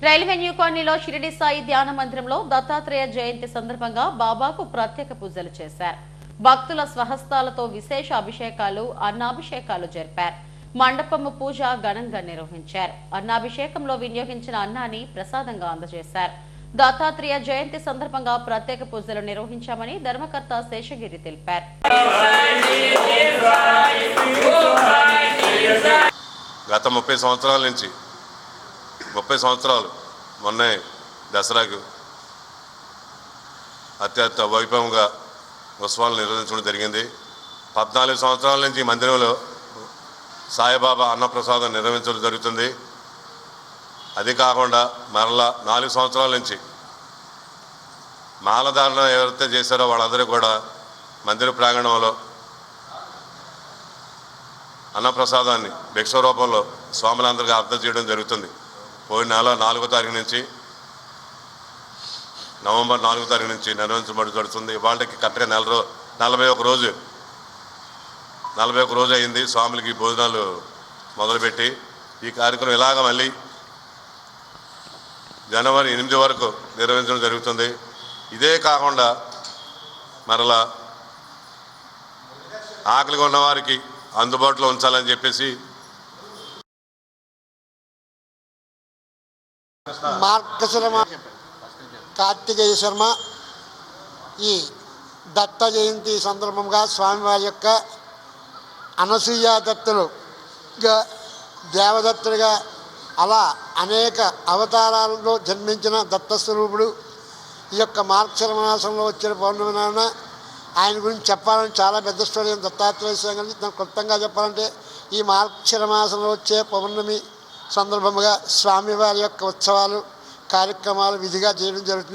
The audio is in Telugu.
రైల్వే న్యూ కాలనీలో షిరిడి సాయి ధ్యాన మందిరంలో దత్తాత్రేయ జయంతి సందర్భంగా బాబాకు ప్రత్యేక పూజలు చేశారు. భక్తుల స్వహస్తాలతో విశేష అభిషేకాలు, అన్నాభిషేకాలు జరిపారు. మండపము పూజ ఘనంగా నిర్వహించారు. అన్నాభిషేకంలో వినియోగించిన అన్నాన్ని ప్రసాదంగా అందజేశారు. దత్తాత్రేయ జయంతి సందర్భంగా ప్రత్యేక పూజలు నిర్వహించామని ధర్మకర్త శేషగిరి తెలిపారు. గత 30 సంవత్సరాల నుంచి 30 సంవత్సరాలు మొన్నే దసరాకు అత్యంత వైభవంగా ఉత్సవాలు నిర్వహించడం జరిగింది. 14 సంవత్సరాల నుంచి ఈ మందిరంలో సాయిబాబా అన్నప్రసాదం నిర్వహించడం జరుగుతుంది. అది కాకుండా మరలా 4 సంవత్సరాల నుంచి మాలధారణ ఎవరైతే చేశారో వాళ్ళందరూ కూడా మందిర ప్రాంగణంలో అన్నప్రసాదాన్ని భిక్ష రూపంలో స్వాములందరికీ అర్థం చేయడం జరుగుతుంది. పోయిన నెల 4వ తారీఖు నుంచి నవంబర్ 4వ తారీఖు నుంచి నిర్వహించబడి జరుగుతుంది. వాళ్ళకి కరెక్ట్గా 41 రోజు అయింది స్వాములకి భోజనాలు మొదలుపెట్టి. ఈ కార్యక్రమం ఇలాగ మళ్ళీ జనవరి 8 వరకు నిర్వహించడం జరుగుతుంది. ఇదే కాకుండా మరలా ఆకలిగా ఉన్నవారికి అందుబాటులో ఉంచాలని చెప్పేసి మార్గశిర కార్తికేయ శర్మ ఈ దత్త జయంతి సందర్భంగా స్వామివారి యొక్క అనసూయ దత్తులుగా దేవదత్తుడిగా అలా అనేక అవతారాలలో జన్మించిన దత్తస్వరూపుడు. ఈ యొక్క మార్గశిర మాసంలో వచ్చిన పౌర్ణమి నాన్న ఆయన గురించి చెప్పాలని చాలా పెద్ద స్టోరీ దత్తాత్రేయ స్వామి. దాన్ని క్లుప్తంగా చెప్పాలంటే ఈ మార్గశిర మాసంలో వచ్చే పౌర్ణమి సందర్భంగా స్వామివారి యొక్క ఉత్సవాలు కార్యక్రమాలు విధిగా చేయడం జరుగుతుంది.